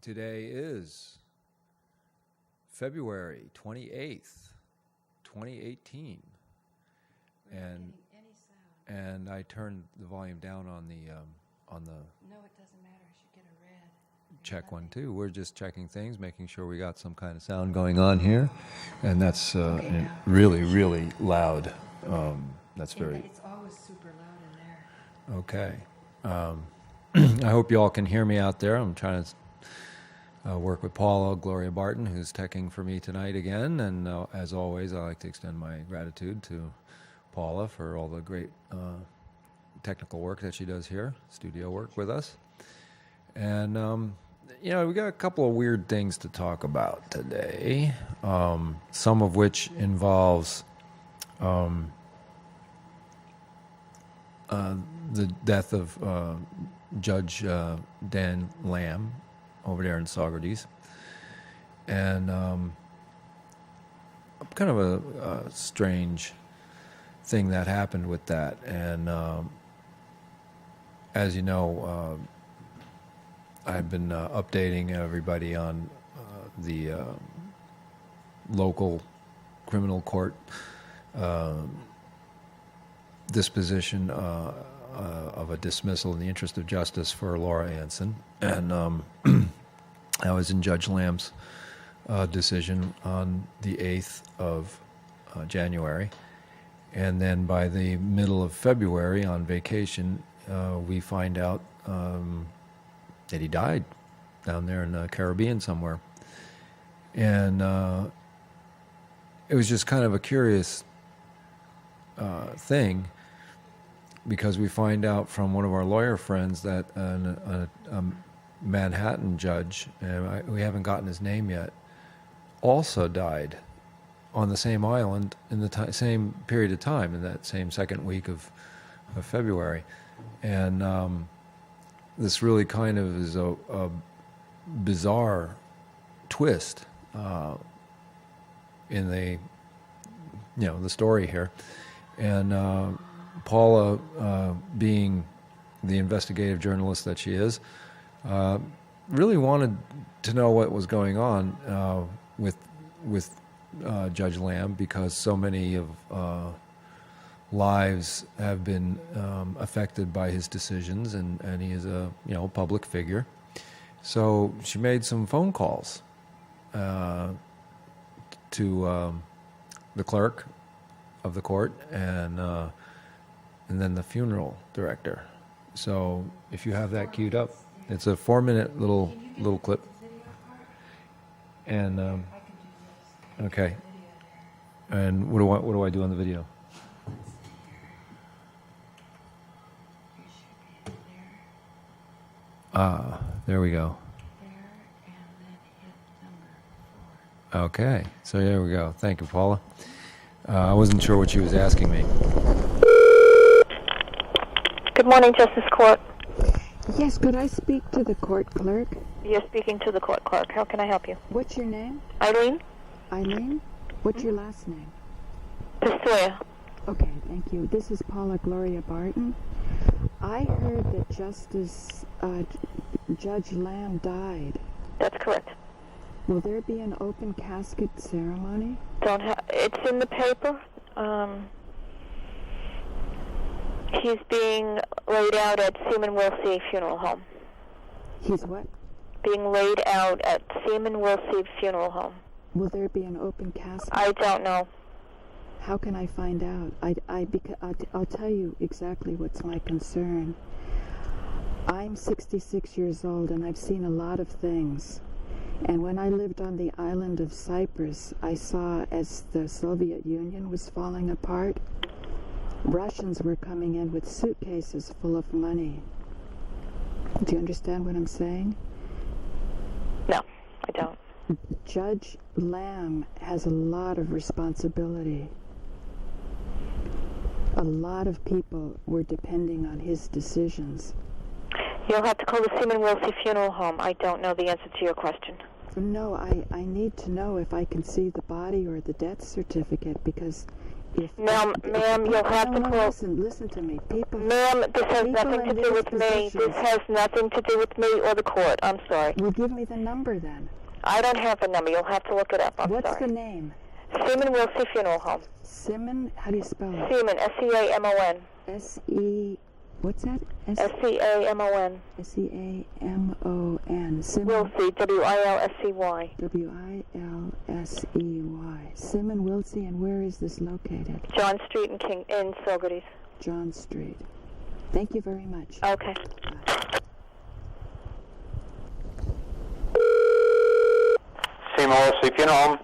Today is February 28th, 2018. And I turned the volume down on the No, it doesn't matter. I should get a red. check one too. We're just checking things, making sure we got some kind of sound going on here, and that's really, really loud. That's very It's always super loud in there. okay. I hope you all can hear me out there. I'm trying to work with Paula Gloria Barton, who's teching for me tonight again. And as always, I like to extend my gratitude to Paula for all the great technical work that she does here, studio work with us. And, we got a couple of weird things to talk about today, some of which involves the death of Judge Dan Lamb over there in Saugerties, and kind of a strange thing that happened with that. And as you know, I've been updating everybody on the local criminal court disposition of a dismissal in the interest of justice for Laura Anson. And I was in Judge Lamb's decision on the 8th of January. And then by the middle of February, on vacation, we find out that he died down there in the Caribbean somewhere. And it was just kind of a curious thing, because we find out from one of our lawyer friends that a Manhattan judge, and we haven't gotten his name yet, also died on the same island in the same period of time, in that same second week of February. And this really kind of is a bizarre twist in the story here. And Paula, being the investigative journalist that she is, really wanted to know what was going on with Judge Lamb, because so many of lives have been affected by his decisions, and he is a public figure. So she made some phone calls to the clerk of the court and then the funeral director. So if you have that queued up, it's a 4-minute little clip. And okay. And what do I do on the video? There we go. Okay, so there we go. Thank you, Paula. I wasn't sure what she was asking me. Good morning, Justice Court. Yes, could I speak to the court clerk? You're speaking to the court clerk. How can I help you? What's your name? Eileen? Eileen? What's your last name? Pistoia. Okay, thank you. This is Paula Gloria Barton. I heard that Judge Lamb died. That's correct. Will there be an open casket ceremony? It's in the paper. He's being laid out at Seaman Willsey Funeral Home. He's what? Being laid out at Seaman Willsey Funeral Home. Will there be an open casket? I don't know. How can I find out? I'll tell you exactly what's my concern. I'm 66 years old and I've seen a lot of things. And when I lived on the island of Cyprus, I saw, as the Soviet Union was falling apart, Russians were coming in with suitcases full of money. Do you understand what I'm saying? No, I don't. Judge Lamb has a lot of responsibility. A lot of people were depending on his decisions. You'll have to call the Seaman Willsey Funeral Home. I don't know the answer to your question. No, I need to know if I can see the body or the death certificate, because Ma'am, you'll have to call. Listen to me. People. Ma'am, this has people nothing to in do these with me. This positions- has nothing to do with me or the court. I'm sorry. Well, give me the number then. I don't have the number. You'll have to look it up. I'm What's sorry. the name? Seaman Wilsey Funeral Home. Simon? How do you spell it? Seaman, S-E-A-M-O-N. S-E... What's that? S-E-A-M-O-N. S-E-A-M-O-N. Simon... Wilsey, W-I-L-S-E-Y. W-I-L-S-E-Y. Simon Wilsey, and where is this located? John Street in Saugerties. John Street. Thank you very much. Okay. Seaman Wilsey Funeral Home.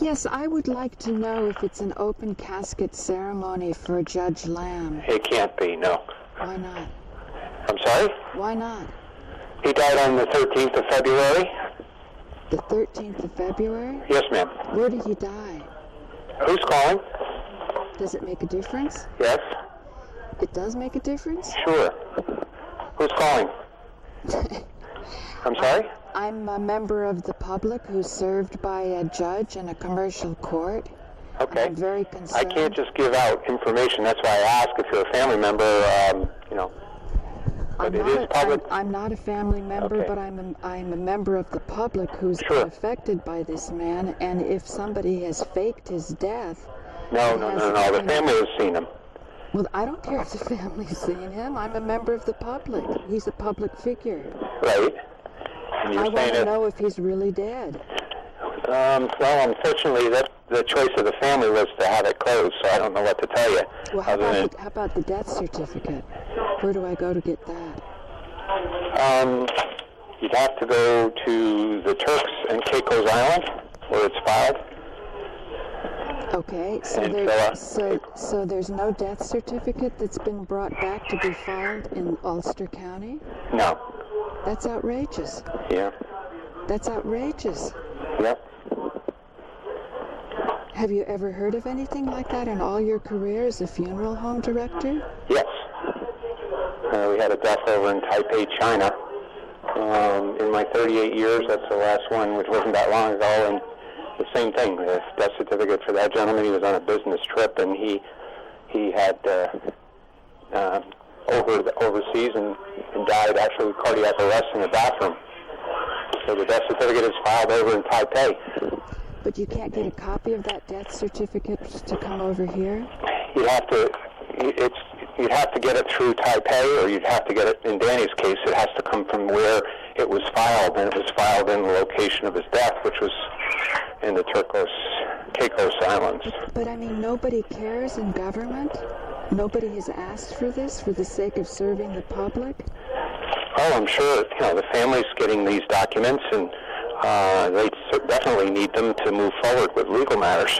Yes, I would like to know if it's an open casket ceremony for Judge Lamb. It can't be, no. Why not? I'm sorry? Why not? He died on the 13th of February? The 13th of February? Yes, ma'am. Where did he die? Who's calling? Does it make a difference? Yes? It does make a difference? Sure. Who's calling? I'm sorry? I'm a member of the public who's served by a judge in a commercial court. Okay. I'm very I concerned. can't just give out information. That's why I ask if you're a family member, you know. But it is public. I'm not a family member, Okay. but I'm a member of the public who's Sure. been affected by this man. And if somebody has faked his death, No. The family has seen him. well, I don't care if the family's seen him. I'm a member of the public. He's a public figure. Right. And you're I want saying to it. know if he's really dead. Well, unfortunately, the choice of the family was to have it closed, so I don't know what to tell you. Well, how other than, about the death certificate? Where do I go to get that? You'd have to go to the Turks and Caicos Island, where it's filed. Okay, so And so there's no death certificate that's been brought back to be filed in Ulster County? No. That's outrageous. Yeah. That's outrageous. Yep. Have you ever heard of anything like that in all your career as a funeral home director? Yes. We had a death over in Taipei, China. In my 38 years, that's the last one, which wasn't that long ago, and the same thing. The death certificate for that gentleman, he was on a business trip, and he had overseas and died actually with cardiac arrest in the bathroom. So the death certificate is filed over in Taipei. But you can't get a copy of that death certificate to come over here? You'd have to get it through Taipei, or you'd have to get it, in Danny's case, it has to come from where it was filed, and it was filed in the location of his death, which was in the Caicos Islands. But I mean, nobody cares in government? Nobody has asked for this for the sake of serving the public? Oh, I'm sure, the family's getting these documents, and they definitely need them to move forward with legal matters.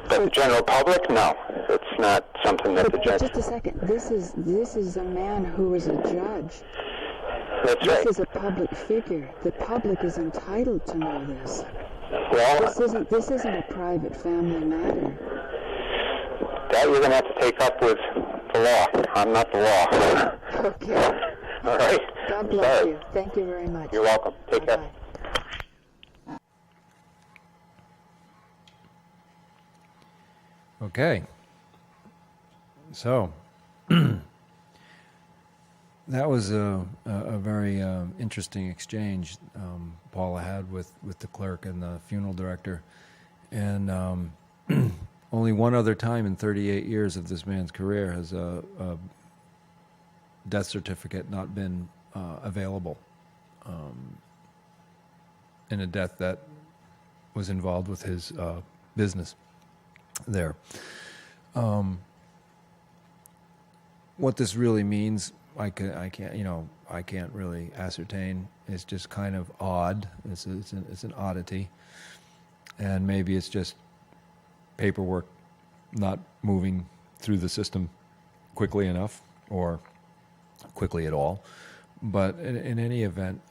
But the general public, no. It's not something that the judge... But just a second. This is a man who is a judge. That's This right. is a public figure. The public is entitled to know this. Well, This isn't a private family matter. that you're going to have to take up with the law. I'm not the law. Okay. All right? God bless Sorry. you. Thank you very much. You're welcome. Take care. Bye-bye. Okay. So that was a very interesting exchange Paula had with the clerk and the funeral director. And only one other time in 38 years of this man's career has a death certificate not been available in a death that was involved with his business there. What this really means, I can't really ascertain. It's just kind of odd. It's an oddity, and maybe it's just paperwork not moving through the system quickly enough, or quickly at all. But in any event,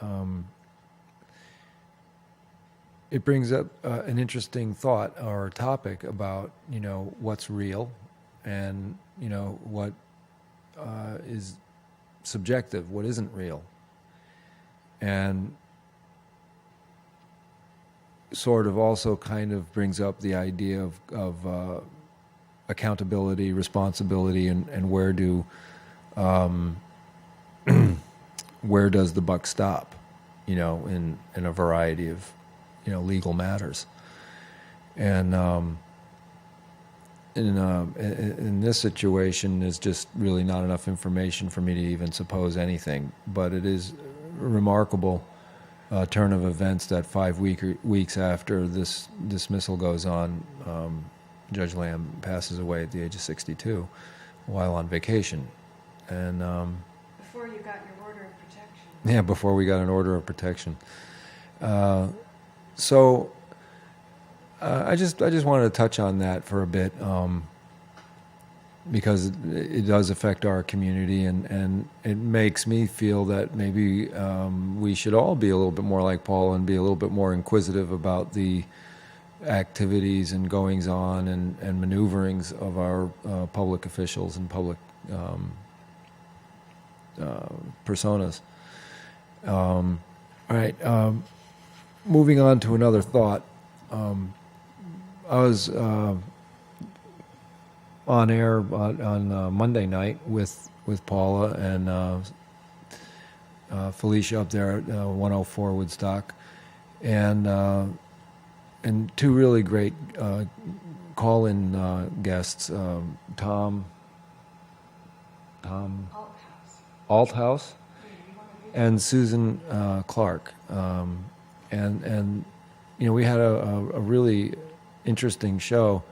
it brings up an interesting thought or topic about what's real, and what is subjective, what isn't real, and sort of also kind of brings up the idea of accountability, responsibility, and where where does the buck stop, in a variety of, legal matters. And in this situation, there's just really not enough information for me to even suppose anything. But it is a remarkable turn of events that 5 weeks after this dismissal goes on, Judge Lamb passes away at the age of 62 while on vacation. And before you got your order of protection. yeah, before we got an order of protection. So I just wanted to touch on that for a bit, because it does affect our community, and it makes me feel that maybe we should all be a little bit more like Paul and be a little bit more inquisitive about the activities and goings on and maneuverings of our public officials and public personas. All right, moving on to another thought. I was on air on Monday night with Paula and Felicia up there at 104 Woodstock, and two really great call-in guests, Tom Althouse and Susan Clark, and we had a really interesting show,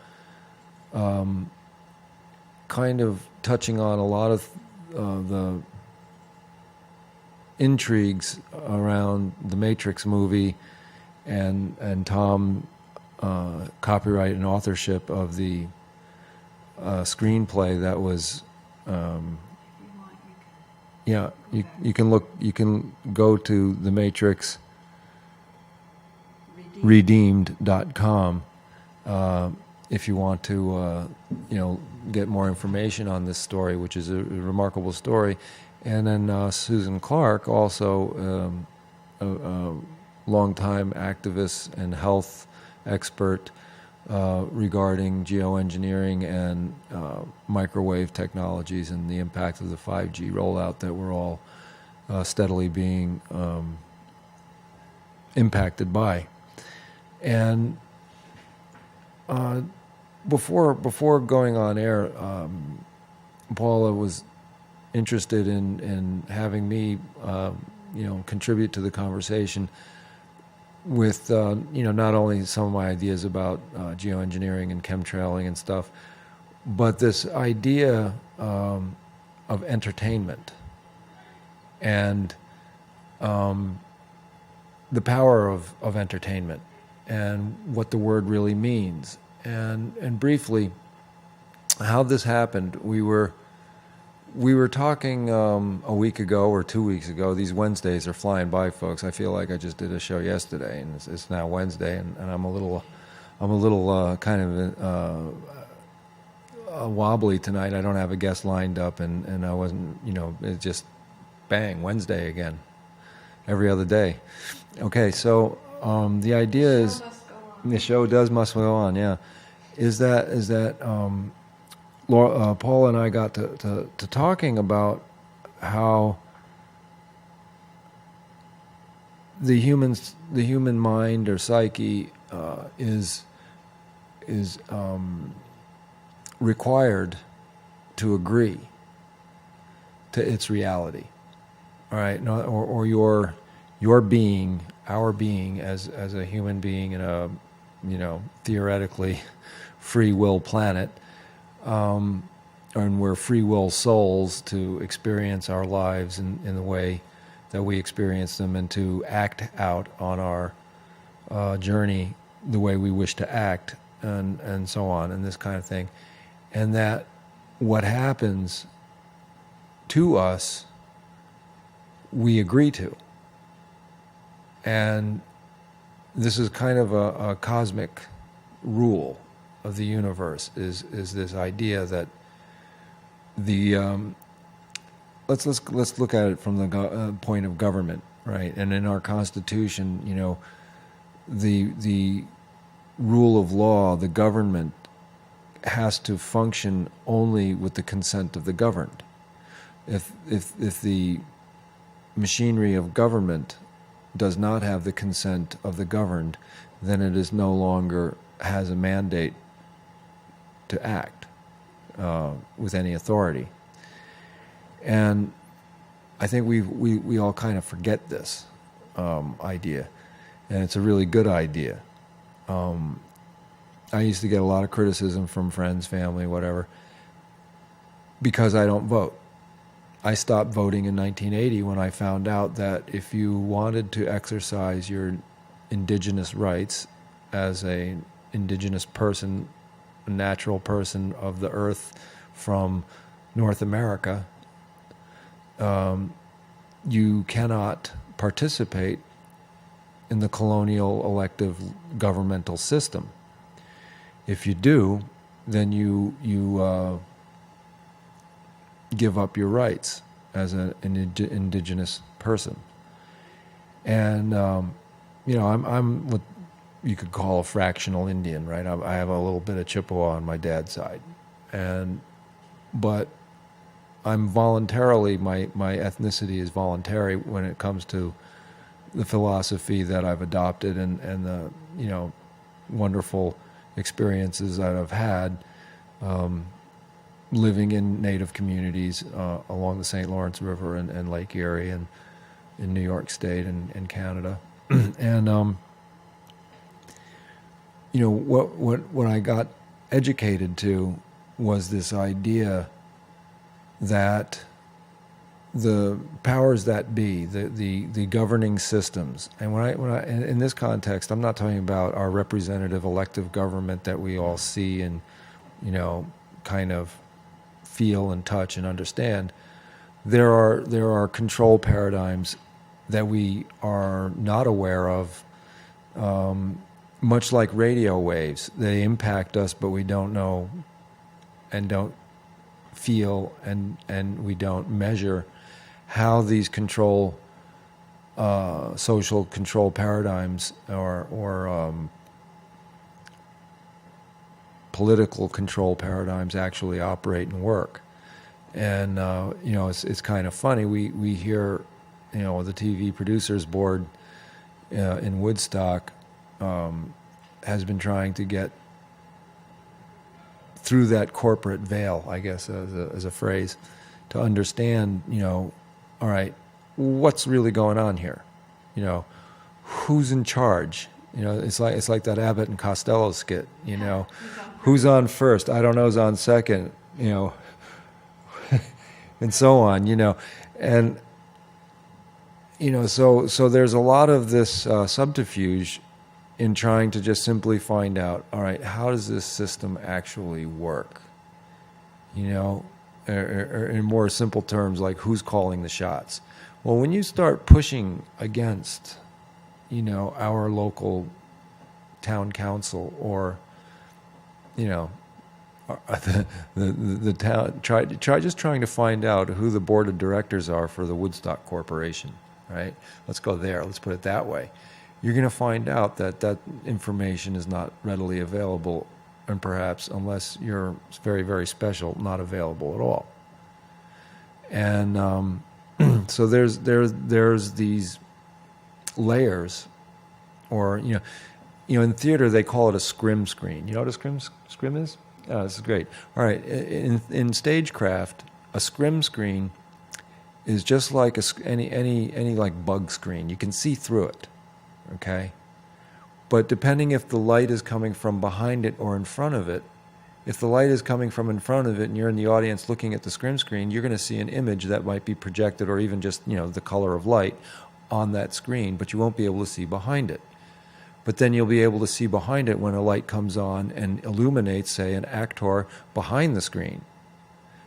kind of touching on a lot of the intrigues around the Matrix movie and Tom copyright and authorship of the screenplay that was you can go to the Matrix redeemed.com if you want to get more information on this story, which is a remarkable story. And then Susan Clark, also a longtime activist and health expert regarding geoengineering and microwave technologies and the impact of the 5G rollout that we're all steadily being impacted by. And before going on air, Paula was interested in having me, contribute to the conversation with, not only some of my ideas about geoengineering and chemtrailing and stuff, but this idea of entertainment and the power of entertainment and what the word really means. And briefly, how this happened, we were talking a week ago or 2 weeks ago. These Wednesdays are flying by, folks. I feel like I just did a show yesterday, and it's now Wednesday, and I'm a little kind of wobbly tonight. I don't have a guest lined up, and I wasn't, it's just bang, Wednesday again, every other day. Okay, so the idea is the show must go on. Yeah, is that Laura, Paul and I got to talking about how the human mind or psyche is required to agree to its reality. All right, or your being, our being as a human being in a theoretically free will planet. And we're free will souls to experience our lives in the way that we experience them, and to act out on our journey the way we wish to act, and so on, and this kind of thing. And that what happens to us, we agree to. And this is kind of a cosmic rule of the universe, is this idea that the let's look at it from the point of government, right? And in our Constitution, the rule of law, the government has to function only with the consent of the governed. If the machinery of government does not have the consent of the governed, then it is no longer has a mandate to act with any authority. And I think we all kind of forget this idea, and it's a really good idea. I used to get a lot of criticism from friends, family, whatever, because I don't vote. I stopped voting in 1980 when I found out that if you wanted to exercise your indigenous rights as an indigenous person, a natural person of the earth from North America, you cannot participate in the colonial elective governmental system. If you do, then you give up your rights as an indigenous person. And I'm what you could call a fractional Indian, right? I have a little bit of Chippewa on my dad's side, but I'm voluntarily, my ethnicity is voluntary when it comes to the philosophy that I've adopted and the wonderful experiences that I've had living in Native communities along the St. Lawrence River and Lake Erie and in New York State and Canada. And what I got educated to was this idea that the powers that be, the governing systems, and when I in this context, I'm not talking about our representative elective government that we all see and kind of feel and touch and understand. There are control paradigms that we are not aware of, much like radio waves. They impact us, but we don't know and don't feel and we don't measure how these control, social control paradigms or political control paradigms actually operate and work. And it's kind of funny. We hear, the TV producers board in Woodstock has been trying to get through that corporate veil, I guess, as a phrase, to understand, all right, what's really going on here? Who's in charge? It's like that Abbott and Costello skit. Who's on first? I don't know. Who's on second? And so on. And so there's a lot of this subterfuge in trying to just simply find out, all right, how does this system actually work? Or in more simple terms, like who's calling the shots? Well, when you start pushing against, our local town council or, the town, try just trying to find out who the board of directors are for the Woodstock Corporation, right? Let's go there. Let's put it that way. You're going to find out that information is not readily available, and perhaps, unless you're very, very special, not available at all. And so there's these layers, or in theater they call it a scrim screen. You know what a scrim is? Oh, this is great. All right, in stagecraft, a scrim screen is just like any like bug screen. You can see through it. Okay, but depending if the light is coming from behind it or in front of it, if the light is coming from in front of it and you're in the audience looking at the scrim screen, you're going to see an image that might be projected, or even just the color of light on that screen, but you won't be able to see behind it. But then you'll be able to see behind it when a light comes on and illuminates, say, an actor behind the screen.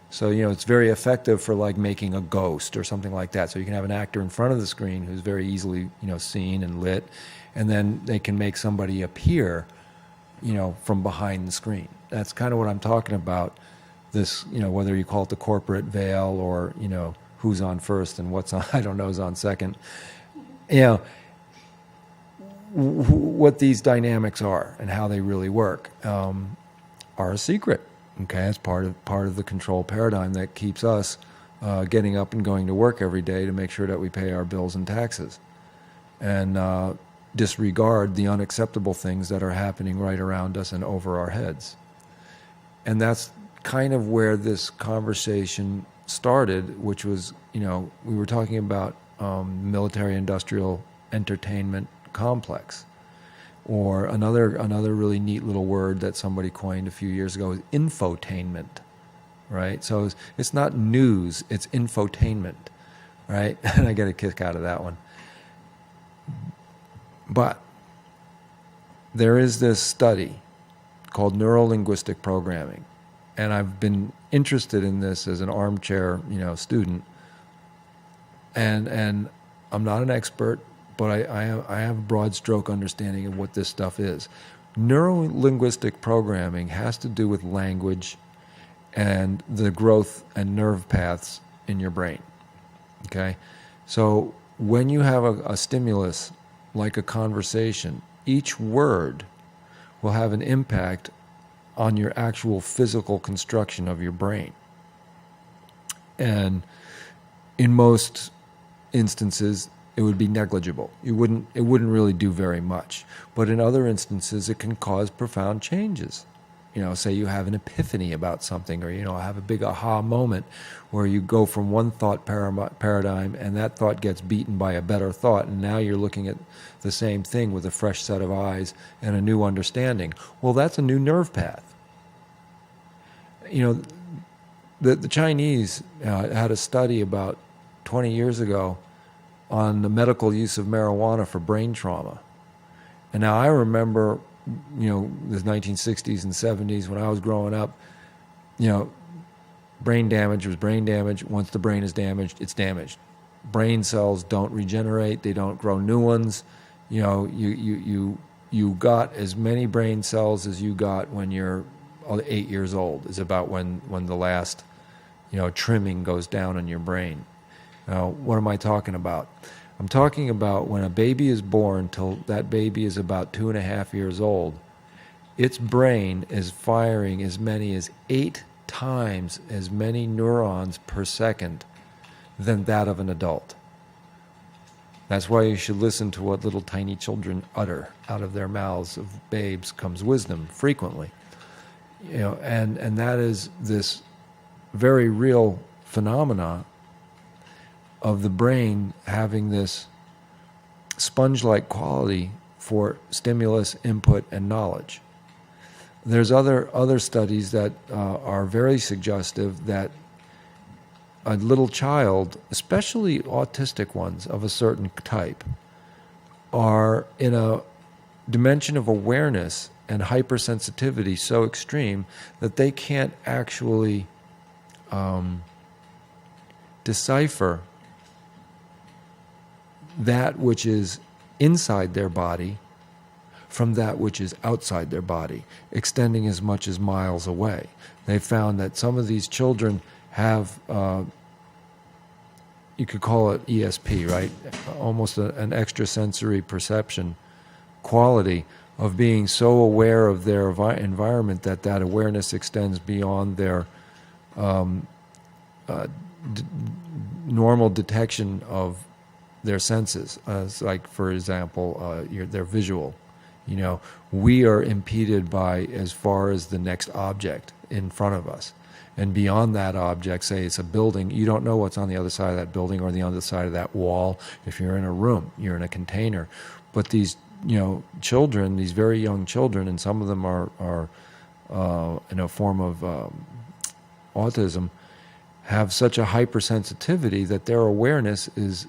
So, it's very effective for like making a ghost or something like that. So you can have an actor in front of the screen who's very easily, seen and lit, and then they can make somebody appear, from behind the screen. That's kind of what I'm talking about. This, whether you call it the corporate veil or, who's on first and what's on, I don't know, is on second. What these dynamics are and how they really work are a secret. Okay, that's part of the control paradigm that keeps us getting up and going to work every day to make sure that we pay our bills and taxes, and disregard the unacceptable things that are happening right around us and over our heads. And that's kind of where this conversation started, which was, we were talking about military-industrial entertainment complex, or another really neat little word that somebody coined a few years ago is infotainment, right? So it's not news, it's infotainment, right? And I get a kick out of that one. But there is this study called neuro-linguistic programming, and I've been interested in this as an armchair, student. And I'm not an expert, but I have a broad stroke understanding of what this stuff is. Neuro-linguistic programming has to do with language and the growth and nerve paths in your brain. Okay? So when you have a stimulus like a conversation, each word will have an impact on your actual physical construction of your brain. And in most instances, it would be negligible. It wouldn't really do very much. But in other instances, it can cause profound changes. Say you have an epiphany about something, or have a big aha moment where you go from one thought paradigm and that thought gets beaten by a better thought, and now you're looking at the same thing with a fresh set of eyes and a new understanding. Well, that's a new nerve path. The Chinese had a study about 20 years ago on the medical use of marijuana for brain trauma. And now I remember, the 1960s and 70s when I was growing up, brain damage was brain damage. Once the brain is damaged, it's damaged. Brain cells don't regenerate. They don't grow new ones. You got as many brain cells as you got when you're 8 years old is about when the last, trimming goes down on your brain. Now, what am I talking about? I'm talking about when a baby is born till that baby is about 2.5 years old, its brain is firing as many as 8 times as many neurons per second than that of an adult. That's why you should listen to what little tiny children utter. Out of their mouths of babes comes wisdom frequently. And that is this very real phenomena of the brain having this sponge-like quality for stimulus, input, and knowledge. There's other studies that are very suggestive that a little child, especially autistic ones of a certain type, are in a dimension of awareness and hypersensitivity so extreme that they can't actually decipher that which is inside their body from that which is outside their body, extending as much as miles away. They found that some of these children have, you could call it ESP, right? Almost an extrasensory perception quality of being so aware of their environment that awareness extends beyond their normal detection of their senses. Like, for example, their visual. We are impeded by as far as the next object in front of us. And beyond that object, say it's a building, you don't know what's on the other side of that building or the other side of that wall. If you're in a room, you're in a container. But these, children, these very young children, and some of them are in a form of autism, have such a hypersensitivity that their awareness is,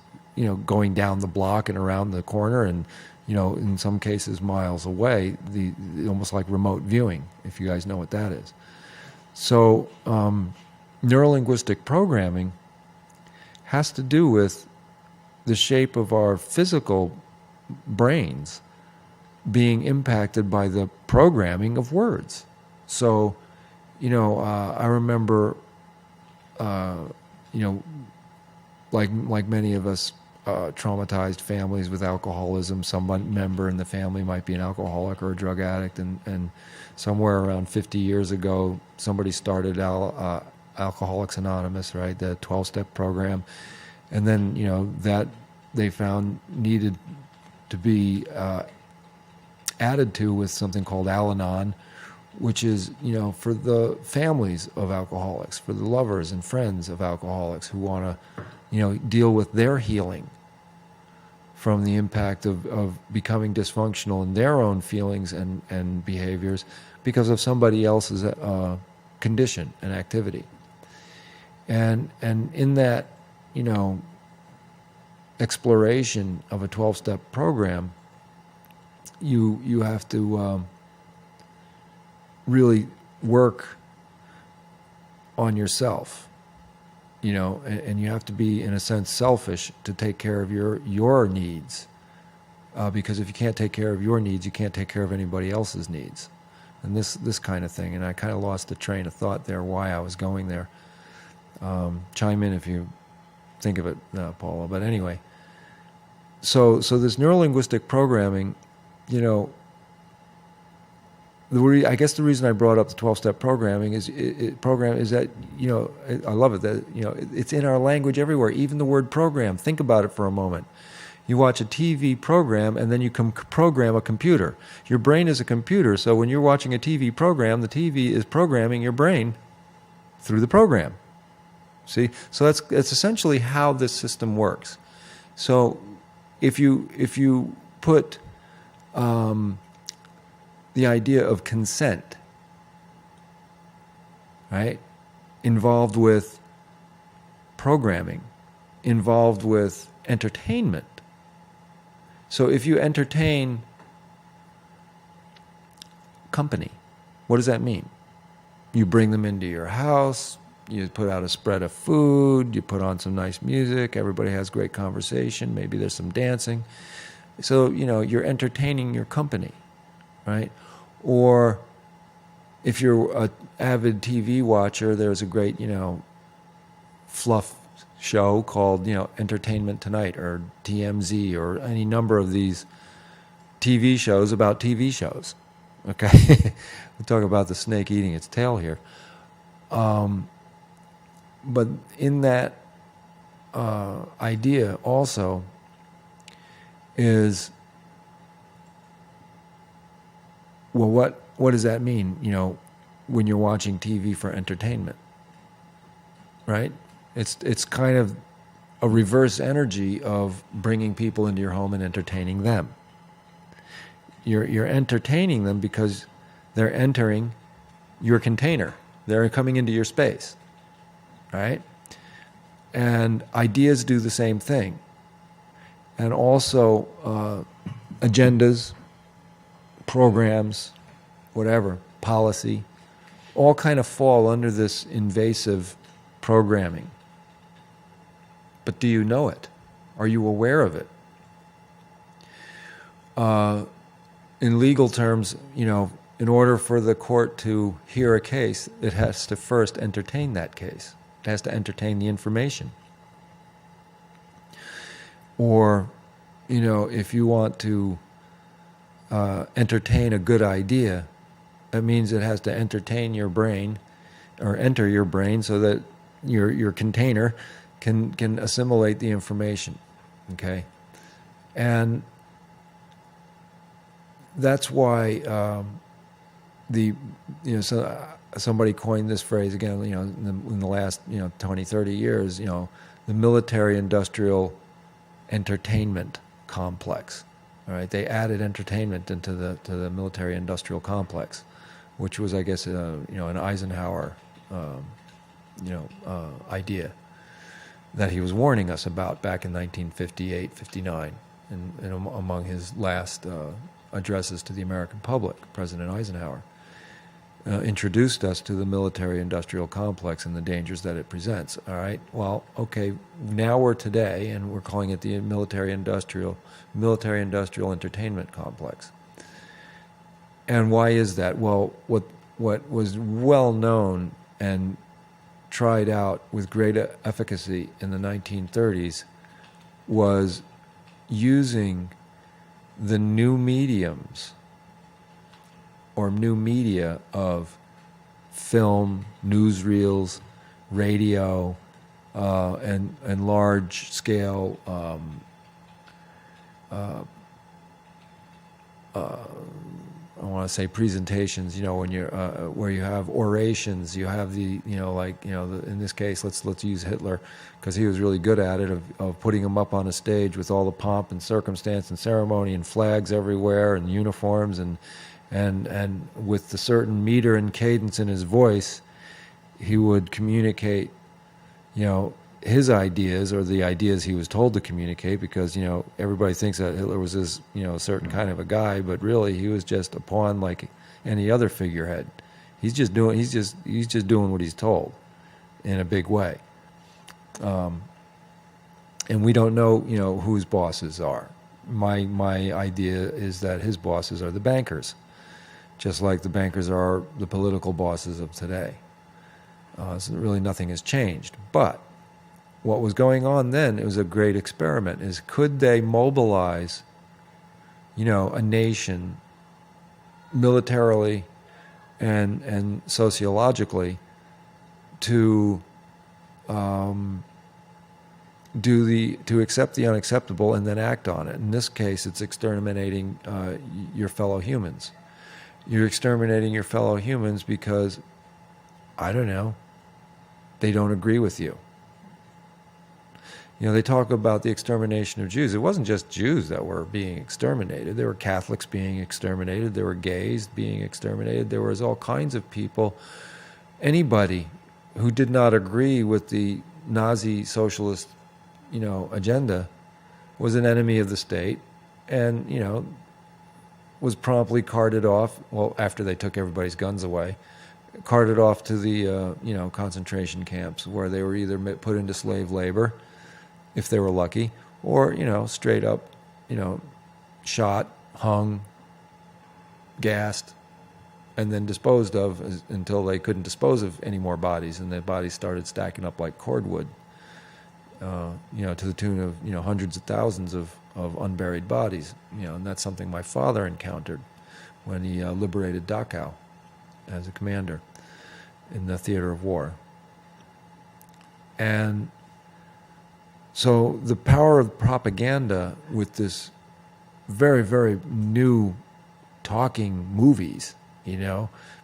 going down the block and around the corner and, in some cases miles away, almost like remote viewing, if you guys know what that is. So neurolinguistic programming has to do with the shape of our physical brains being impacted by the programming of words. So, I remember, like many of us, traumatized families with alcoholism. Some member in the family might be an alcoholic or a drug addict, and somewhere around 50 years ago, somebody started Alcoholics Anonymous, right, the 12-step program, and then that they found needed to be added to with something called Al-Anon, which is, for the families of alcoholics, for the lovers and friends of alcoholics who want to, deal with their healing from the impact of becoming dysfunctional in their own feelings and behaviors because of somebody else's condition and activity. And in that, exploration of a 12-step program, you have to really work on yourself, and you have to be, in a sense, selfish to take care of your needs, because if you can't take care of your needs, you can't take care of anybody else's needs, and this kind of thing. And I kind of lost the train of thought there, why I was going there. Chime in if you think of it, Paula. But anyway, so this neurolinguistic programming, I guess the reason I brought up the 12-step programming is that, I love it, that, it's in our language everywhere, even the word program. Think about it for a moment. You watch a TV program, and then you can program a computer. Your brain is a computer, so when you're watching a TV program, the TV is programming your brain through the program. See? So that's essentially how this system works. So if you put the idea of consent, right, involved with programming, involved with entertainment. So if you entertain company, what does that mean? You bring them into your house, you put out a spread of food, you put on some nice music, everybody has great conversation, maybe there's some dancing. So, you're entertaining your company, right? Or if you're an avid TV watcher, there's a great, fluff show called, Entertainment Tonight or TMZ or any number of these TV shows about TV shows, okay? We talk about the snake eating its tail here. But in that idea also is, well, what does that mean, when you're watching TV for entertainment, right? It's kind of a reverse energy of bringing people into your home and entertaining them. You're entertaining them because they're entering your container. They're coming into your space. Right? And ideas do the same thing. And also agendas, programs, whatever, policy, all kind of fall under this invasive programming. But do you know it? Are you aware of it? In legal terms, in order for the court to hear a case, it has to first entertain that case. It has to entertain the information. Or, if you want to entertain a good idea, that means it has to entertain your brain or enter your brain so that your container can assimilate the information. Okay? And that's why somebody coined this phrase again, in the last 20, 30 years, the military-industrial entertainment complex. All right, they added entertainment into the military-industrial complex, which was, I guess, an Eisenhower, idea that he was warning us about back in 1958, 59, and among his last addresses to the American public, President Eisenhower introduced us to the military-industrial complex and the dangers that it presents. All right. Well, okay. Now we're today, and we're calling it the military-industrial entertainment complex. And why is that? Well, what was well known and tried out with great efficacy in the 1930s was using the new mediums or new media of film, newsreels, radio, and large scale I want to say presentations, when you're where you have orations, you have in this case, let's use Hitler, because he was really good at it, of putting him up on a stage with all the pomp and circumstance and ceremony and flags everywhere and uniforms and with the certain meter and cadence in his voice, he would communicate, his ideas, or the ideas he was told to communicate, because everybody thinks that Hitler was this a certain kind of a guy, but really he was just a pawn like any other figurehead. He's just doing what he's told in a big way, and we don't know who his bosses are. My idea is that his bosses are the bankers, just like the bankers are the political bosses of today. So really nothing has changed, but what was going on then, it was a great experiment, is could they mobilize, a nation militarily and sociologically to to accept the unacceptable and then act on it. In this case, it's exterminating your fellow humans. You're exterminating your fellow humans because, I don't know, they don't agree with you. They talk about the extermination of Jews. It wasn't just Jews that were being exterminated. There were Catholics being exterminated. There were gays being exterminated. There was all kinds of people. Anybody who did not agree with the Nazi socialist, agenda was an enemy of the state and, was promptly carted off, well, after they took everybody's guns away, carted off to the, concentration camps, where they were either put into slave labor, if they were lucky, or, straight up, shot, hung, gassed, and then disposed of until they couldn't dispose of any more bodies, and the bodies started stacking up like cordwood, to the tune of, hundreds of thousands of unburied bodies, and that's something my father encountered when he liberated Dachau as a commander in the theater of war. And so the power of propaganda with this very, very new talking movies,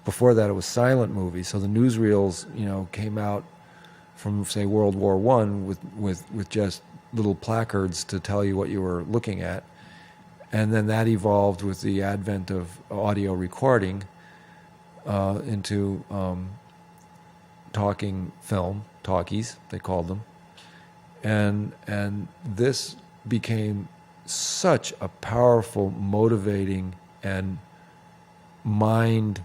before that it was silent movies. So the newsreels, came out from, say, World War I with just little placards to tell you what you were looking at. And then that evolved with the advent of audio recording into talking film, talkies, they called them. And this became such a powerful, motivating, and mind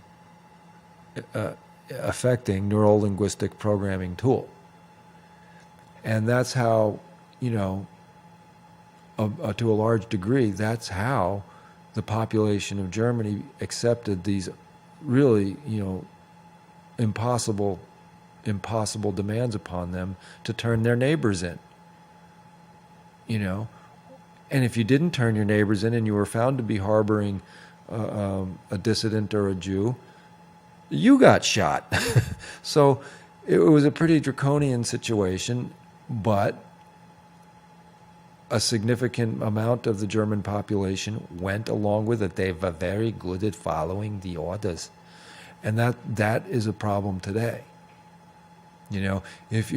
affecting neuro-linguistic programming tool. And that's how, to a large degree, that's how the population of Germany accepted these really, impossible demands upon them to turn their neighbors in. And if you didn't turn your neighbors in and you were found to be harboring a dissident or a Jew, you got shot. So it was a pretty draconian situation, but a significant amount of the German population went along with it. They were very good at following the orders. And that is a problem today. If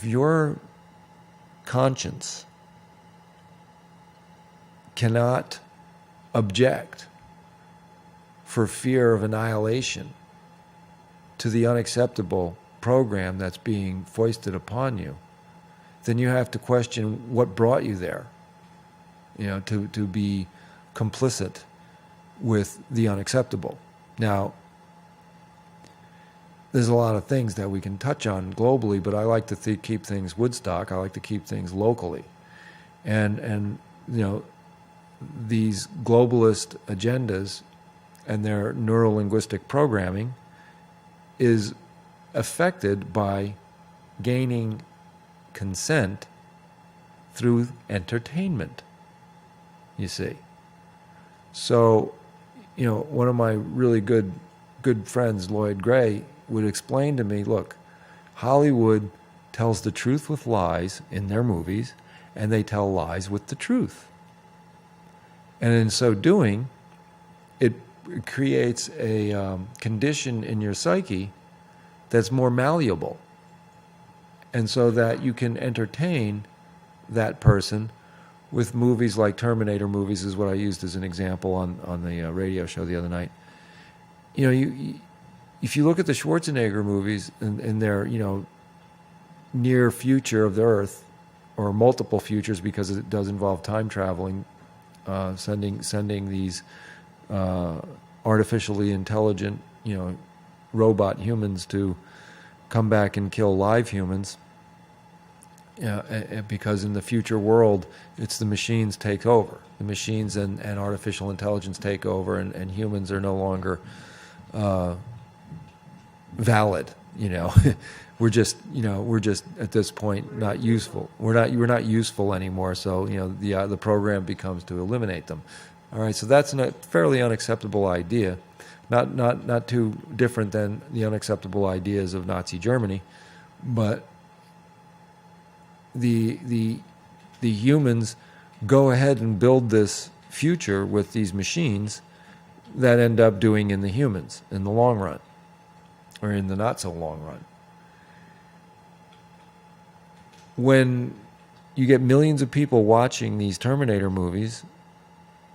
your conscience cannot object for fear of annihilation to the unacceptable program that's being foisted upon you, then you have to question what brought you there, to be complicit with the unacceptable. Now, there's a lot of things that we can touch on globally, but I like to keep things Woodstock. I like to keep things locally. And these globalist agendas and their neuro-linguistic programming is affected by gaining consent through entertainment, you see. So, one of my really good friends, Lloyd Gray, would explain to me, look, Hollywood tells the truth with lies in their movies, and they tell lies with the truth. And in so doing, it creates a condition in your psyche that's more malleable. And so that you can entertain that person with movies like Terminator movies is what I used as an example on the radio show the other night. If you look at the Schwarzenegger movies in their, near future of the Earth, or multiple futures because it does involve time traveling, sending these artificially intelligent, robot humans to come back and kill live humans. Because in the future world, it's the machines take over. The machines and artificial intelligence take over, and humans are no longer valid. We're just at this point not useful. We're not useful anymore. So the program becomes to eliminate them. All right. So that's a fairly unacceptable idea, not too different than the unacceptable ideas of Nazi Germany, but the humans go ahead and build this future with these machines that end up doing in the humans in the long run, or in the not so long run. When you get millions of people watching these Terminator movies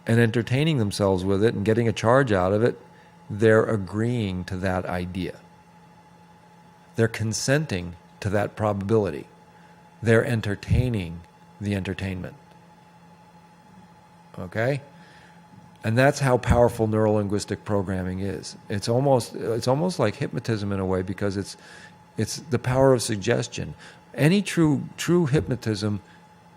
and entertaining themselves with it and getting a charge out of it, they're agreeing to that idea. They're consenting to that probability. They're entertaining the entertainment. Okay? And that's how powerful neurolinguistic programming is. It's almost like hypnotism in a way, because it's the power of suggestion. Any true hypnotism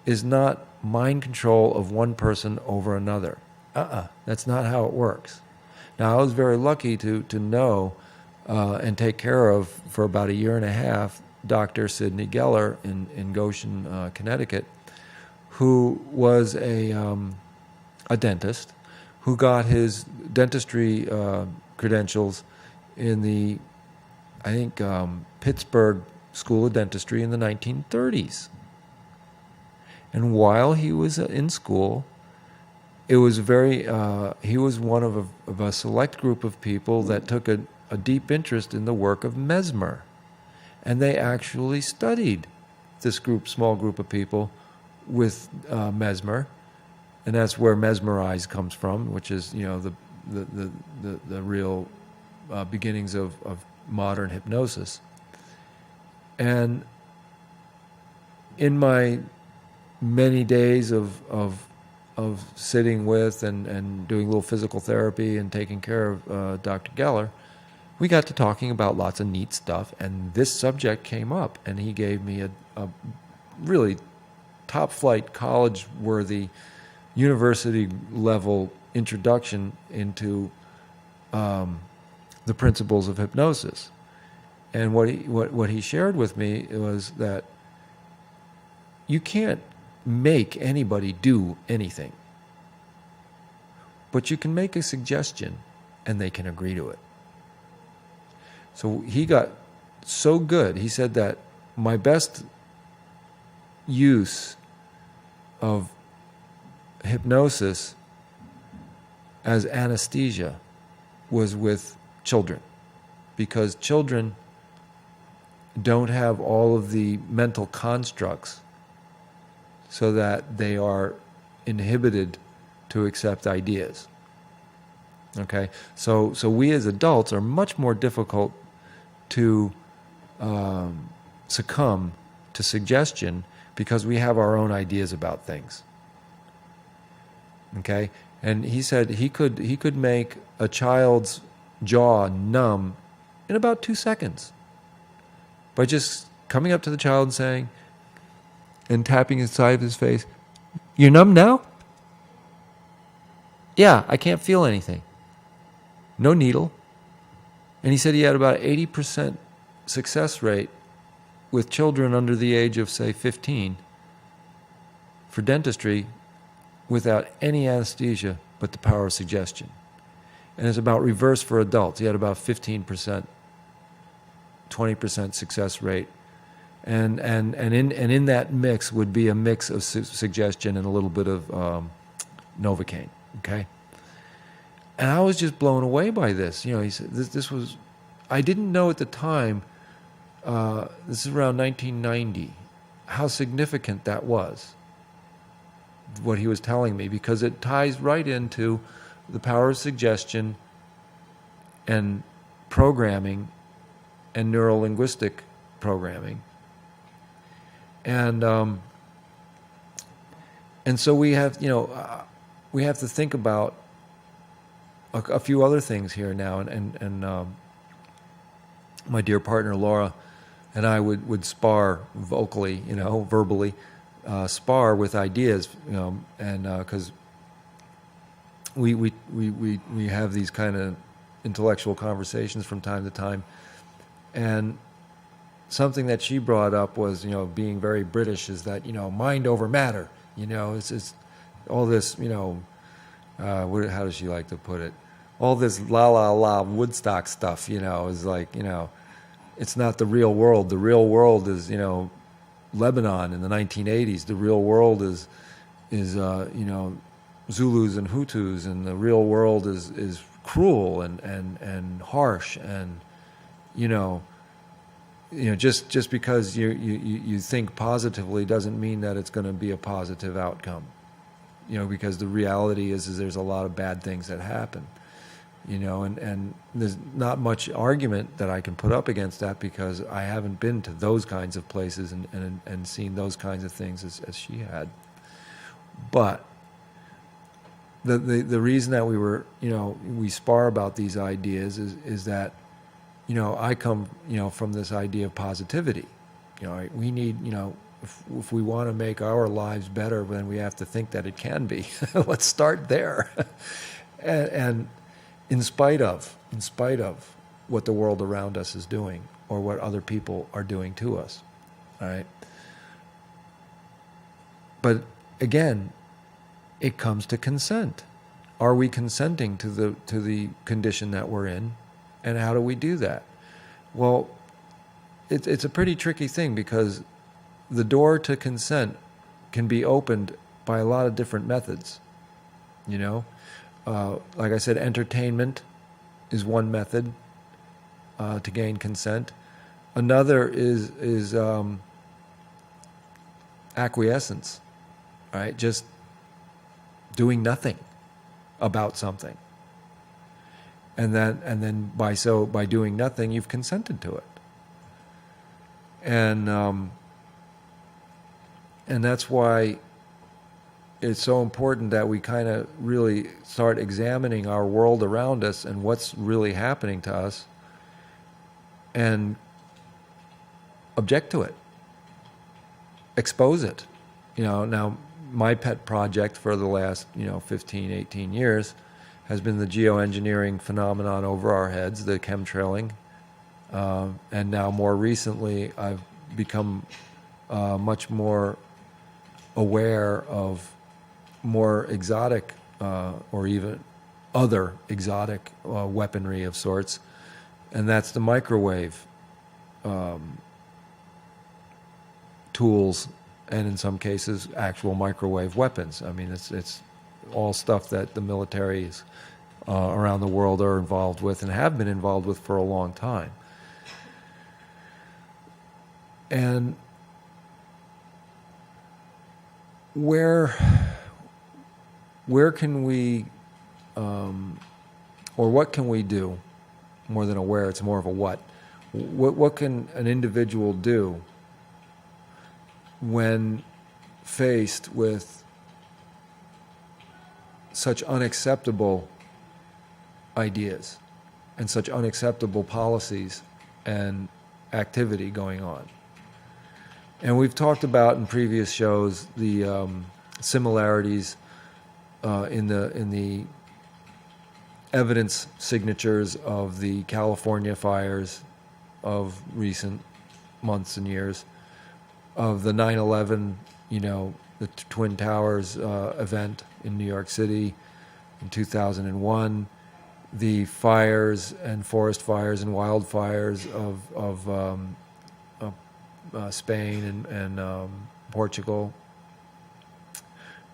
is not mind control of one person over another. That's not how it works. Now, I was very lucky to know and take care of, for about a year and a half, Dr. Sidney Geller in Goshen, Connecticut, who was a dentist, who got his dentistry credentials in the, I think, Pittsburgh School of Dentistry in the 1930s. And while he was in school, it was he was one of a select group of people that took a deep interest in the work of Mesmer. And they actually studied this small group of people with Mesmer. And that's where mesmerize comes from, which is, the real beginnings of modern hypnosis. And in my many days of sitting with and doing a little physical therapy and taking care of Dr. Geller, we got to talking about lots of neat stuff, and this subject came up, and he gave me a really top-flight, college-worthy, university-level introduction into the principles of hypnosis. And what he shared with me was that you can't make anybody do anything, but you can make a suggestion, and they can agree to it. So he got so good. He said that my best use of hypnosis as anesthesia was with children, because children don't have all of the mental constructs so that they are inhibited to accept ideas. Okay? So we as adults are much more difficult to succumb to suggestion because we have our own ideas about things. Okay? And he said he could make a child's jaw numb in about 2 seconds by just coming up to the child and saying, and tapping his side of his face, "You're numb now?" "Yeah, I can't feel anything." No needle. And he said he had about 80% success rate with children under the age of, say, 15 for dentistry without any anesthesia but the power of suggestion. And it's about reverse for adults. He had about 15%, 20% success rate. And in that mix would be a mix of suggestion and a little bit of Novocaine, okay? And I was just blown away by this. You know, he said, this was, I didn't know at the time, this is around 1990, how significant that was, what he was telling me, because it ties right into the power of suggestion and programming and neuro-linguistic programming. And so we have, you know, we have to think about a few other things here now. And my dear partner Laura and I would spar vocally, you know, verbally, spar with ideas, you know, and because we have these kind of intellectual conversations from time to time, and something that she brought up was, you know, being very British, is that, you know, mind over matter. You know, it's all this, you know, how does she like to put it? All this la la la Woodstock stuff, you know, is like, you know, it's not the real world. The real world is, you know, Lebanon in the 1980s. The real world is you know, Zulus and Hutus, and the real world is cruel and harsh, and you know, just because you think positively doesn't mean that it's going to be a positive outcome. You know, because the reality is there's a lot of bad things that happen. You know, and there's not much argument that I can put up against that, because I haven't been to those kinds of places and seen those kinds of things as she had. But the reason that we spar about these ideas is that, you know, I come, you know, from this idea of positivity. You know, we need, you know, if we want to make our lives better, then we have to think that it can be. Let's start there. and in spite of what the world around us is doing, or what other people are doing to us, all right? But again, it comes to consent. Are we consenting to the condition that we're in, and how do we do that? Well, it's a pretty tricky thing, because the door to consent can be opened by a lot of different methods, you know? Like I said, entertainment is one method to gain consent. Another is acquiescence, right? Just doing nothing about something, and then by doing nothing, you've consented to it, and that's why it's so important that we kind of really start examining our world around us and what's really happening to us, and object to it, expose it. You know, now my pet project for the last, 15, 18 years has been the geoengineering phenomenon over our heads, the chemtrailing, and now more recently I've become much more aware of more exotic or even other exotic weaponry of sorts, and that's the microwave tools, and in some cases actual microwave weapons. I mean, it's all stuff that the militaries around the world are involved with and have been involved with for a long time. And where can we, or what can we do, more than a where, it's more of a what. What can an individual do when faced with such unacceptable ideas and such unacceptable policies and activity going on? And we've talked about in previous shows the similarities in the evidence signatures of the California fires of recent months and years, of the 9/11, the Twin Towers event in New York City in 2001, the fires and forest fires and wildfires of Spain and Portugal,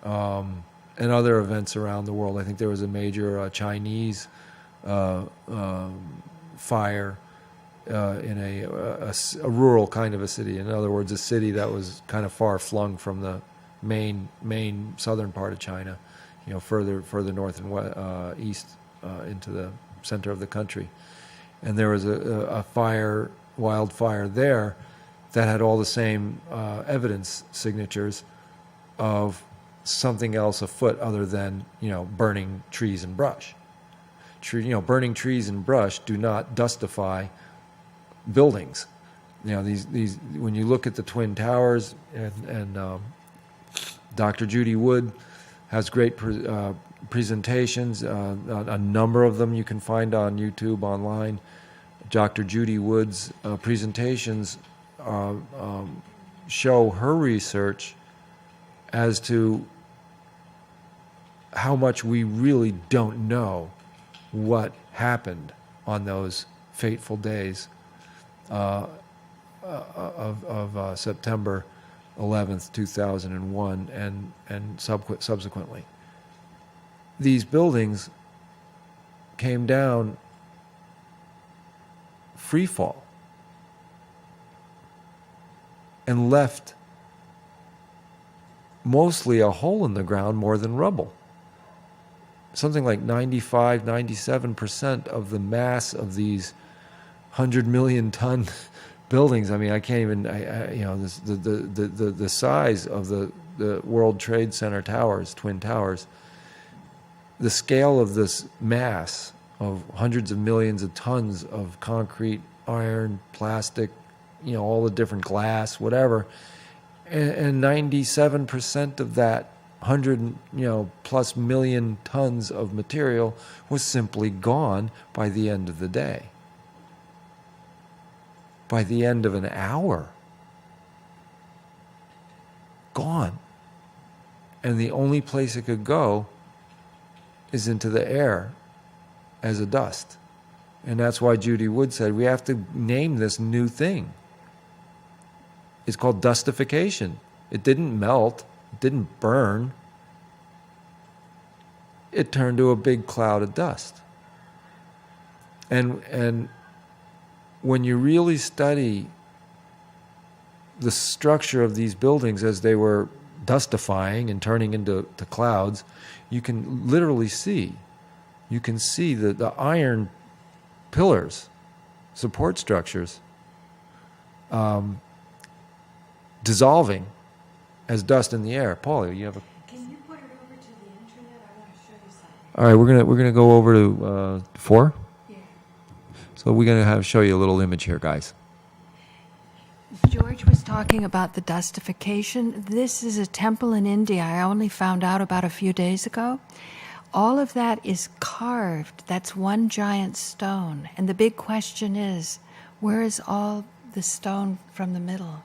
and other events around the world. I think there was a major Chinese fire in a rural kind of a city. In other words, a city that was kind of far flung from the main southern part of China, further north and east into the center of the country. And there was a wildfire there that had all the same evidence signatures of something else afoot other than burning trees and brush. Burning trees and brush do not dustify buildings. These when you look at the Twin Towers, and Dr. Judy Wood has great presentations. A number of them you can find on YouTube online. Dr. Judy Wood's presentations show her research as to how much we really don't know what happened on those fateful days of September 11th, 2001, and subsequently. These buildings came down free fall and left mostly a hole in the ground more than rubble. Something like 97% of the mass of these 100 million ton buildings. I mean, I can't even. The size of the World Trade Center towers, Twin Towers. The scale of this mass of hundreds of millions of tons of concrete, iron, plastic, all the different glass, whatever, and 97% of that 100 plus million tons of material was simply gone by the end of the day. By the end of an hour. Gone. And the only place it could go is into the air as a dust. And that's why Judy Wood said we have to name this new thing. It's called dustification. It didn't melt. It didn't burn. It turned to a big cloud of dust. And when you really study the structure of these buildings as they were dustifying and turning into clouds, you can literally see. You can see the iron pillars, support structures, dissolving as dust in the air. Paul, you have a. Can you put it over to the internet? I want to show you something. All right, we're gonna go over to 4. Yeah. So we're gonna show you a little image here, guys. George was talking about the dustification. This is a temple in India. I only found out about a few days ago. All of that is carved. That's one giant stone. And the big question is, where is all the stone from the middle?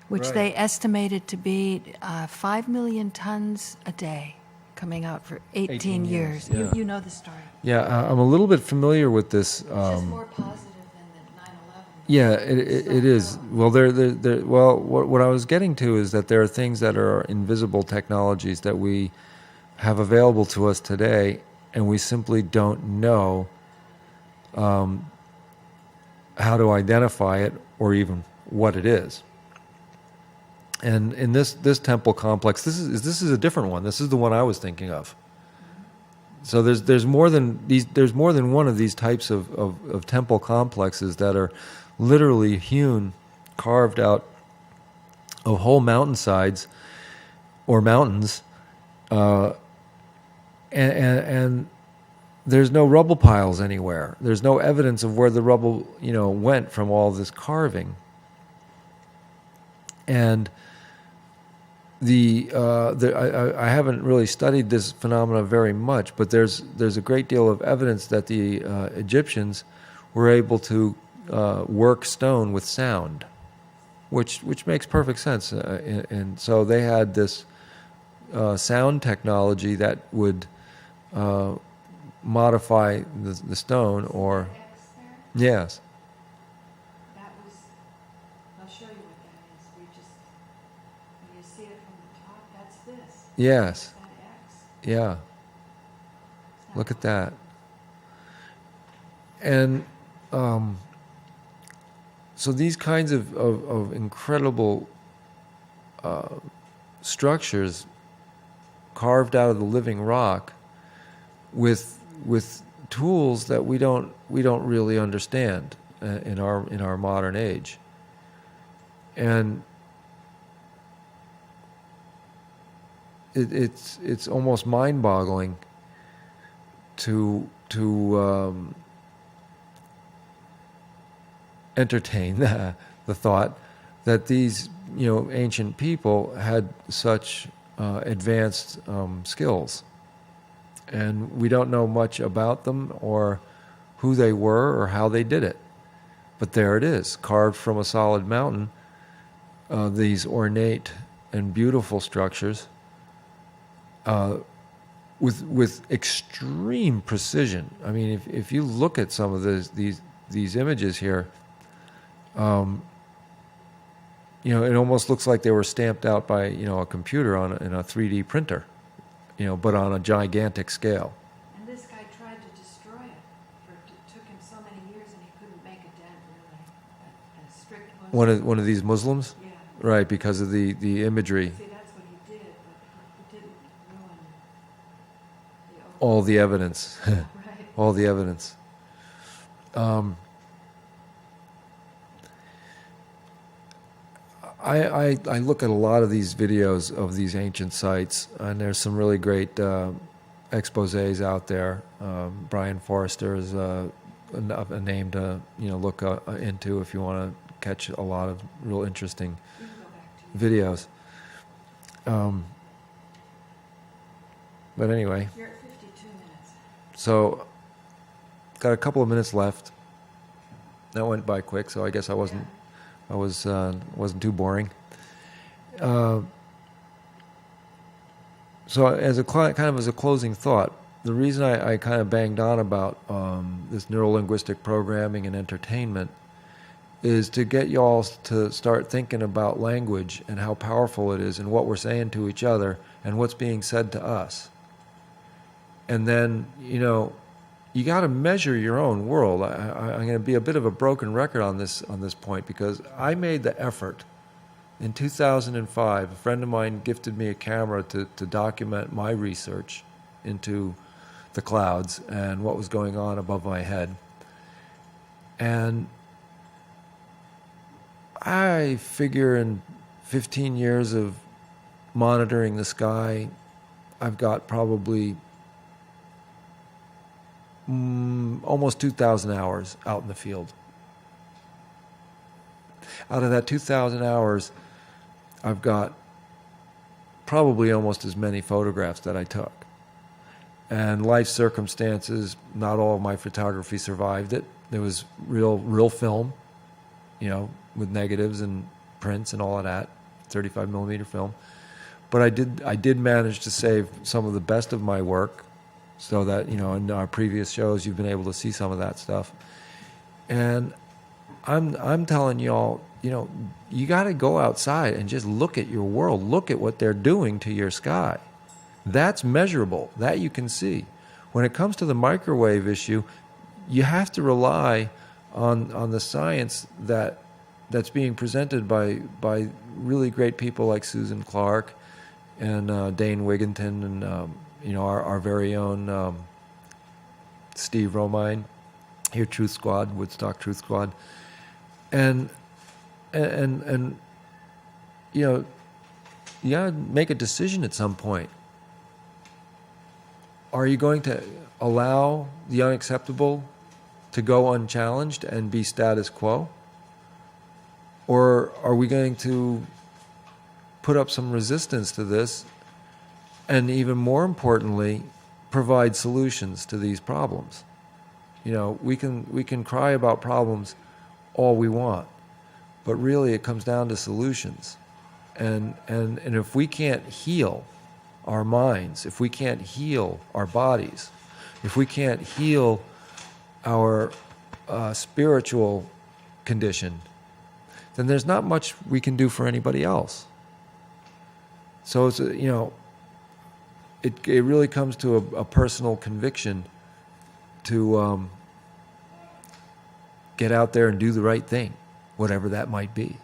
Which Right. they estimated to be 5 million tons a day coming out for 18 years. yeah. You know the story. Yeah, I'm a little bit familiar with this. It's just more positive than the 9/11. Yeah, it is. Well, what I was getting to is that there are things that are invisible technologies that we have available to us today, and we simply don't know how to identify it or even what it is. And in this temple complex, this is a different one. This is the one I was thinking of. So there's more than these. There's more than one of these types of temple complexes that are literally hewn, carved out of whole mountainsides or mountains, and there's no rubble piles anywhere. There's no evidence of where the rubble went from all this carving. And I haven't really studied this phenomena very much, but there's a great deal of evidence that the Egyptians were able to work stone with sound, which makes perfect sense. And so they had this sound technology that would modify the stone, or yes, That was, I'll show you what that is. When you see it from the top, that's this. yes, That X. yeah. Look at that. And so these kinds of incredible structures carved out of the living rock with tools that we don't really understand in our modern age. And it's almost mind-boggling to entertain the thought that these ancient people had such advanced skills, and we don't know much about them or who they were or how they did it. But there it is, carved from a solid mountain, these ornate and beautiful structures with extreme precision. I mean, if you look at some of these images here, it almost looks like they were stamped out by a computer in a 3D printer, but on a gigantic scale. And this guy tried to destroy it. It took him so many years, and he couldn't make a dent, really. A strict Muslim. One of these Muslims, Yeah. right? Because of the imagery, See, that's what he did, but he didn't ruin all the evidence, Right. all the evidence. I look at a lot of these videos of these ancient sites, and there's some really great exposés out there. Brian Forrester is a name to look into if you want to catch a lot of real interesting You can go back to videos. But anyway, You're at 52 minutes. so got a couple of minutes left. That went by quick, so I guess I wasn't too boring. So as a kind of as a closing thought, the reason I kind of banged on about this neuro-linguistic programming and entertainment is to get y'all to start thinking about language and how powerful it is and what we're saying to each other and what's being said to us. And then, you got to measure your own world. I'm going to be a bit of a broken record on this point, because I made the effort in 2005. A friend of mine gifted me a camera to document my research into the clouds and what was going on above my head. And I figure in 15 years of monitoring the sky, I've got probably almost 2,000 hours out in the field. Out of that 2,000 hours, I've got probably almost as many photographs that I took. And life circumstances, not all of my photography survived it. There was real film, with negatives and prints and all of that, 35 millimeter film. But I did manage to save some of the best of my work, so that, in our previous shows, you've been able to see some of that stuff. And I'm telling y'all, you got to go outside and just look at your world. Look at what they're doing to your sky. That's measurable. That you can see. When it comes to the microwave issue, you have to rely on the science that's being presented by really great people like Susan Clark and Dane Wigginton and our very own Steve Romine, here Truth Squad, Woodstock Truth Squad, and you gotta make a decision at some point. Are you going to allow the unacceptable to go unchallenged and be status quo? Or are we going to put up some resistance to this, and even more importantly, provide solutions to these problems? We can cry about problems all we want, but really it comes down to solutions. And if we can't heal our minds, if we can't heal our bodies, if we can't heal our spiritual condition, then there's not much we can do for anybody else. So it's it really comes to a personal conviction to get out there and do the right thing, whatever that might be.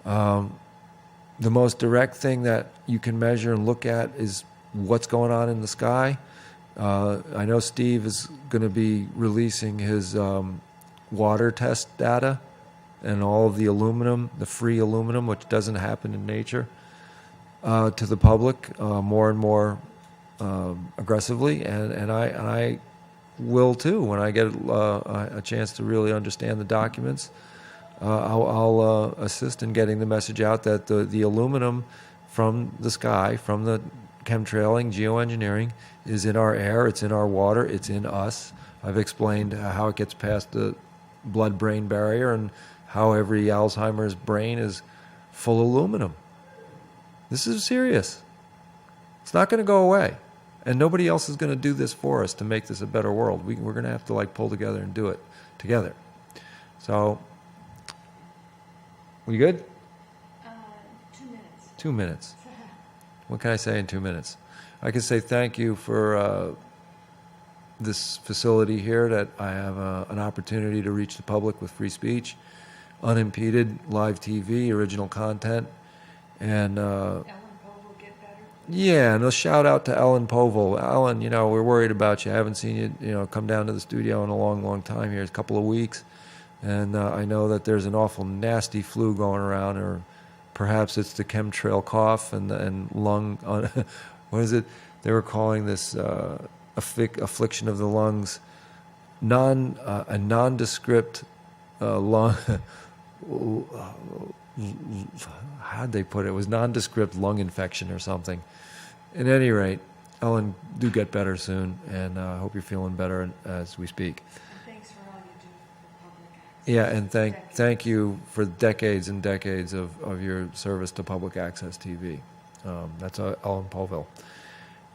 The most direct thing that you can measure and look at is what's going on in the sky. I know Steve is going to be releasing his water test data and all of the aluminum, the free aluminum, which doesn't happen in nature, to the public more and more aggressively, and I will too when I get a chance to really understand the documents. I'll assist in getting the message out that the aluminum from the sky, from the chemtrailing, geoengineering, is in our air, it's in our water, it's in us. I've explained how it gets past the blood-brain barrier and how every Alzheimer's brain is full of aluminum. This is serious. It's not going to go away. And nobody else is going to do this for us to make this a better world. We're going to have to pull together and do it together. So, we good? 2 minutes. 2 minutes. What can I say in 2 minutes? I can say thank you for this facility here, that I have an opportunity to reach the public with free speech, unimpeded, live TV, original content, and Ellen Poe will get better. yeah, and a shout out to Ellen Povell. Ellen, we're worried about you. I haven't seen you, come down to the studio in a long, long time here. It's a couple of weeks. And I know that there's an awful nasty flu going around, or perhaps it's the chemtrail cough and lung. What is it? They were calling this affliction of the lungs, a nondescript lung. How'd they put it? It was nondescript lung infection or something. At any rate, Ellen, do get better soon, and I hope you're feeling better as we speak. Thanks for all you do for public access. Yeah, and thank you for decades and decades of your service to public access TV. That's Ellen Povell.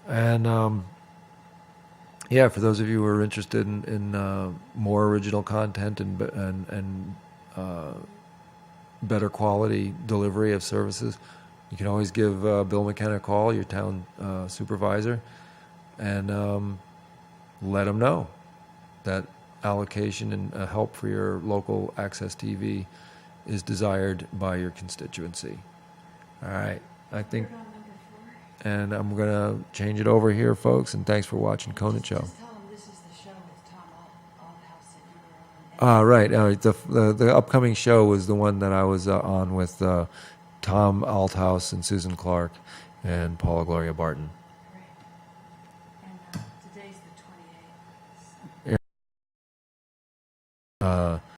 And for those of you who are interested in more original content and better quality delivery of services, you can always give Bill McKenna a call, your town supervisor, and let him know that allocation and help for your local access TV is desired by your constituency. All right, I think, We're on number 4. and I'm going to change it over here, folks, and thanks for watching Conant Show. Just tell them this is the show with Tom Althouse that you were on. Right. The upcoming show was the one that I was on with Tom Althouse and Susan Clark and Paula Gloria Barton.